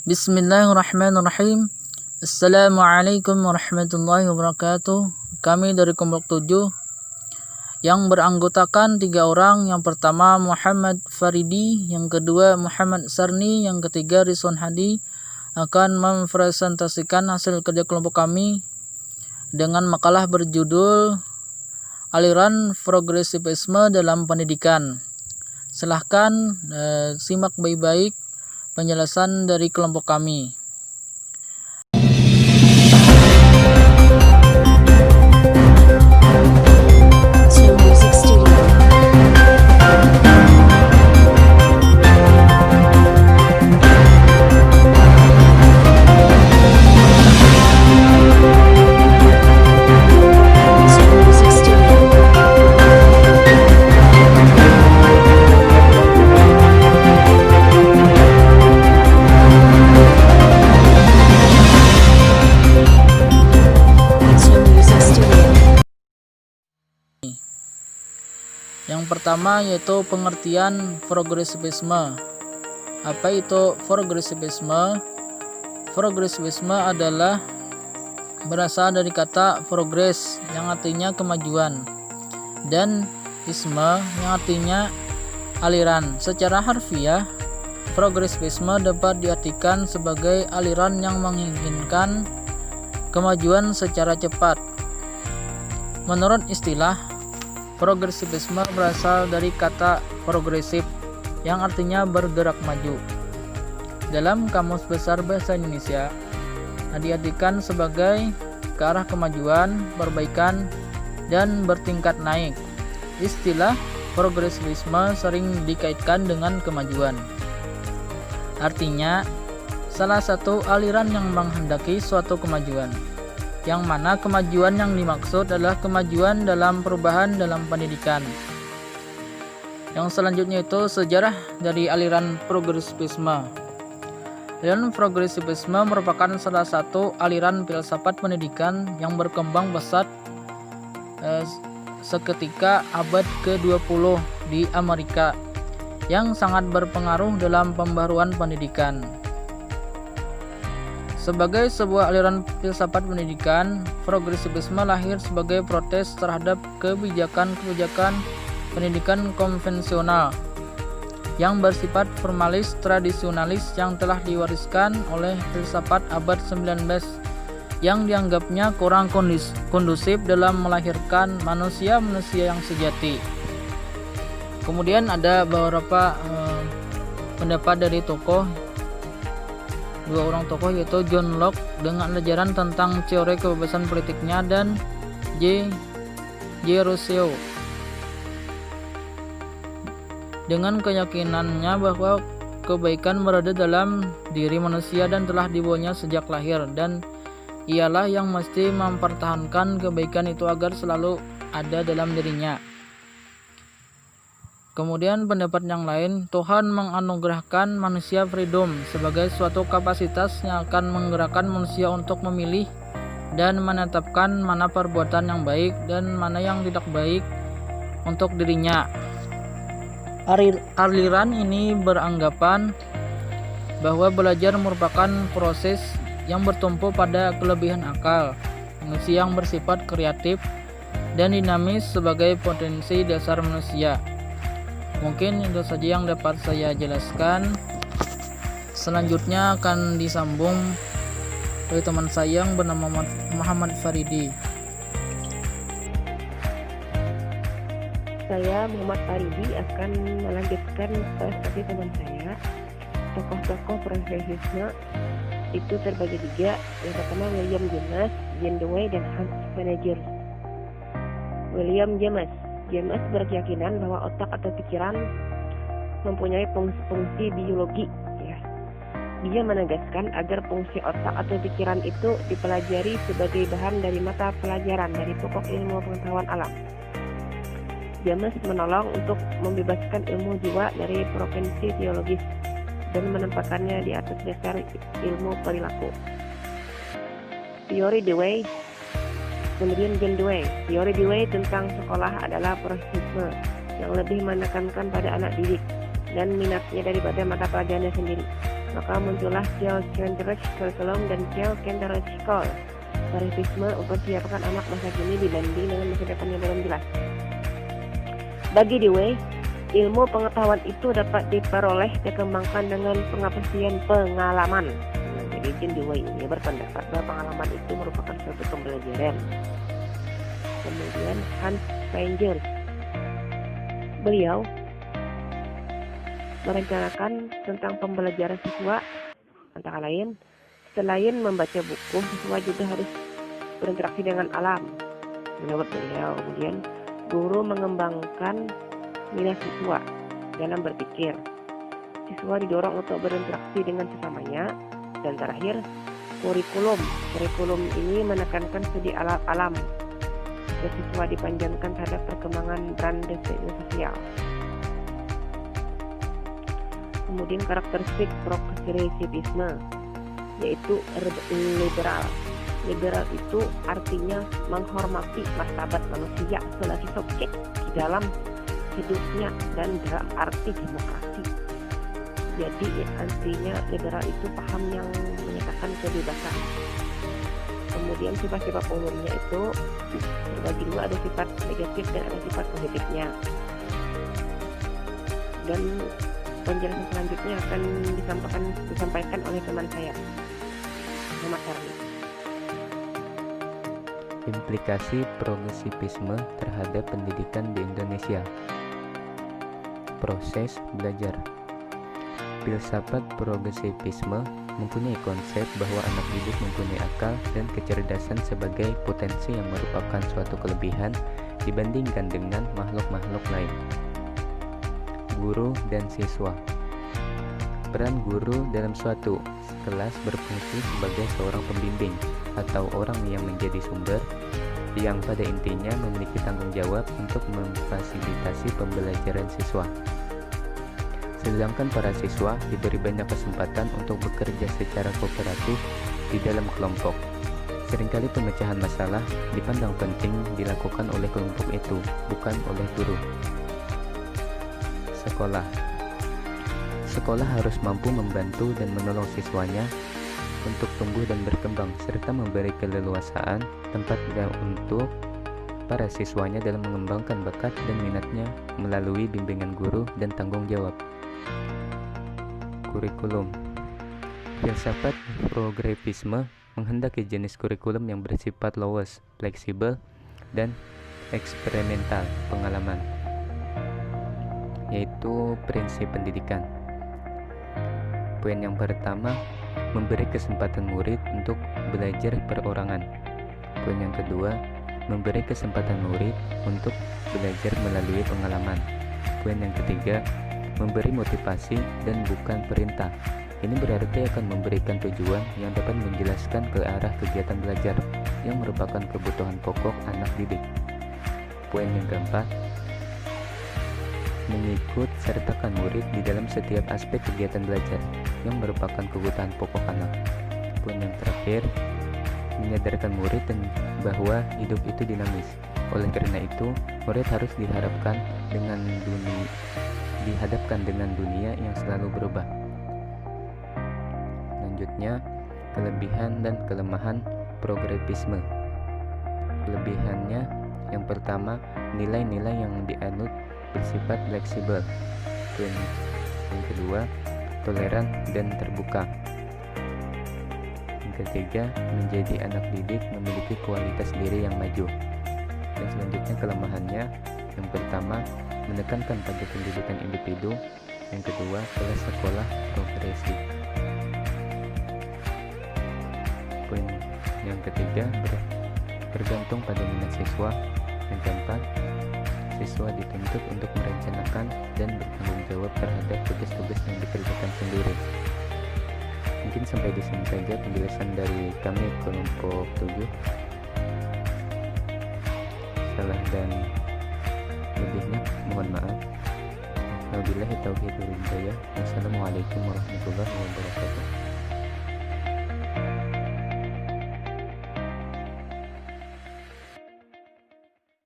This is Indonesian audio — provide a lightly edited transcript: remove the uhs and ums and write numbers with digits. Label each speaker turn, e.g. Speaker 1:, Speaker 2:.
Speaker 1: Bismillahirrahmanirrahim. Assalamualaikum warahmatullahi wabarakatuh. Kami dari kelompok 7 yang beranggotakan 3 orang. Yang pertama Muhammad Faridi, yang kedua Muhammad Sarni, yang ketiga Rizwan Hadi akan mempresentasikan hasil kerja kelompok kami dengan makalah berjudul Aliran Progresivisme dalam Pendidikan. Silahkan simak baik-baik penjelasan dari kelompok kami. Yang pertama yaitu pengertian progresivisme. Apa itu progresivisme? Progresivisme adalah berasal dari kata progres yang artinya kemajuan dan isme yang artinya aliran. Secara harfiah, progresivisme dapat diartikan sebagai aliran yang menginginkan kemajuan secara cepat. Menurut istilah, progresivisme berasal dari kata progresif yang artinya bergerak maju. Dalam Kamus Besar Bahasa Indonesia, diartikan sebagai ke arah kemajuan, perbaikan, dan bertingkat naik. Istilah progresivisme sering dikaitkan dengan kemajuan. Artinya, salah satu aliran yang menghendaki suatu kemajuan, yang mana kemajuan yang dimaksud adalah kemajuan dalam perubahan dalam pendidikan. Yang selanjutnya itu sejarah dari aliran progresivisme. Aliran progresivisme merupakan salah satu aliran filsafat pendidikan yang berkembang pesat seketika abad ke-20 di Amerika, yang sangat berpengaruh dalam pembaruan pendidikan. Sebagai sebuah aliran filsafat pendidikan, progresivisme lahir sebagai protes terhadap kebijakan-kebijakan pendidikan konvensional yang bersifat formalis tradisionalis yang telah diwariskan oleh filsafat abad 19 yang dianggapnya kurang kondusif dalam melahirkan manusia-manusia yang sejati. Kemudian ada beberapa pendapat dari dua orang tokoh yaitu John Locke dengan ajaran tentang teori kebebasan politiknya dan J. Rousseau dengan keyakinannya bahwa kebaikan berada dalam diri manusia dan telah dibawanya sejak lahir, dan ialah yang mesti mempertahankan kebaikan itu agar selalu ada dalam dirinya. Kemudian pendapat yang lain, Tuhan menganugerahkan manusia freedom sebagai suatu kapasitas yang akan menggerakkan manusia untuk memilih dan menetapkan mana perbuatan yang baik dan mana yang tidak baik untuk dirinya. Aliran ini beranggapan bahwa belajar merupakan proses yang bertumpu pada kelebihan akal manusia yang bersifat kreatif dan dinamis sebagai potensi dasar manusia. Mungkin itu saja yang dapat saya jelaskan. Selanjutnya akan disambung oleh teman saya yang bernama Muhammad Faridi.
Speaker 2: Saya Muhammad Faridi akan melanjutkan presentasi teman saya. Tokoh-tokoh progresivisme itu terbagi 3. Yang pertama William James, Jean Dewey, dan Hans Menninger. William James berkeyakinan bahwa otak atau pikiran mempunyai fungsi biologi. Dia menegaskan agar fungsi otak atau pikiran itu dipelajari sebagai bahan dari mata pelajaran dari pokok ilmu pengetahuan alam. James menolong untuk membebaskan ilmu jiwa dari provinsi teologis dan menempatkannya di atas dasar ilmu perilaku. Teori Dewey. Kemudian John Dewey. Teori Dewey tentang sekolah adalah progresisme yang lebih menekankan pada anak didik dan minatnya daripada mata pelajarannya sendiri. maka muncullah geocentric curriculum dan geocentrical Progresisme mempersiapkan anak masa kini dibanding dengan masa depan yang belum jelas. Bagi Dewey, ilmu pengetahuan itu dapat diperoleh dikembangkan dengan pengaplikasian pengalaman. Jadi Dewey ini berpendapat bahwa pengalaman itu merupakan suatu pembelajaran. Kemudian Hans Spengler, beliau merencanakan tentang pembelajaran siswa antara lain, selain membaca buku, siswa juga harus berinteraksi dengan alam. Menurut beliau, kemudian guru mengembangkan minat siswa dalam berpikir. Siswa didorong untuk berinteraksi dengan sesamanya. Dan terakhir, kurikulum. Kurikulum ini menekankan studi alam. Dan siswa dipanjangkan terhadap perkembangan peran dan sosial. Kemudian karakteristik progresivisme, yaitu liberal. Liberal itu artinya menghormati martabat manusia sebagai subjek di dalam hidupnya dan dalam arti demokrasi. Jadi artinya liberal itu paham yang menyatakan kebebasan. Kemudian sifat-sifat umumnya itu terbagi dua, ada sifat negatif dan ada sifat positifnya. Dan penjelasan selanjutnya akan disampaikan oleh teman saya, Muhammad Sarli.
Speaker 3: Implikasi progresivisme terhadap pendidikan di Indonesia. Proses belajar. Filsafat progresivisme mempunyai konsep bahwa anak didik mempunyai akal dan kecerdasan sebagai potensi yang merupakan suatu kelebihan dibandingkan dengan makhluk-makhluk lain. Guru dan siswa. Peran guru dalam suatu kelas berfungsi sebagai seorang pembimbing atau orang yang menjadi sumber yang pada intinya memiliki tanggung jawab untuk memfasilitasi pembelajaran siswa. Sedangkan para siswa diberi banyak kesempatan untuk bekerja secara kooperatif di dalam kelompok. Seringkali pemecahan masalah dipandang penting dilakukan oleh kelompok itu, bukan oleh guru. Sekolah harus mampu membantu dan menolong siswanya untuk tumbuh dan berkembang, serta memberi keleluasaan tempat untuk para siswanya dalam mengembangkan bakat dan minatnya melalui bimbingan guru dan tanggung jawab. Kurikulum. Filsafat progresivisme menghendaki jenis kurikulum yang bersifat luas, fleksibel, dan eksperimental pengalaman, yaitu prinsip pendidikan. Poin yang pertama, memberi kesempatan murid untuk belajar perorangan. Poin yang kedua, memberi kesempatan murid untuk belajar melalui pengalaman. Poin yang ketiga, memberi motivasi dan bukan perintah. Ini berarti akan memberikan tujuan yang dapat menjelaskan ke arah kegiatan belajar yang merupakan kebutuhan pokok anak didik. Poin yang keempat, mengikut sertakan murid di dalam setiap aspek kegiatan belajar yang merupakan kebutuhan pokok anak. Poin yang terakhir, menyadarkan murid bahwa hidup itu dinamis. Oleh karena itu, murid harus dihadapkan dengan dunia yang selalu berubah. Selanjutnya, kelebihan dan kelemahan progresivisme. Kelebihannya, yang pertama, nilai-nilai yang dianut bersifat fleksibel. Yang kedua, toleran dan terbuka. Yang ketiga, menjadi anak didik memiliki kualitas diri yang maju. Dan selanjutnya kelemahannya, yang pertama, menekankan pada pendidikan individu. Yang kedua, kelas sekolah progresif. Poin yang ketiga, bergantung pada minat siswa. Yang keempat, siswa dituntut untuk merencanakan dan bertanggung jawab terhadap tugas-tugas yang dikerjakan sendiri. Mungkin sampai di sini saja penjelasan dari kami kelompok 7. Salah dan lebihnya mohon maaf. Wabillahi taufiq wal hidayah. Wassalamualaikum warahmatullahi wabarakatuh.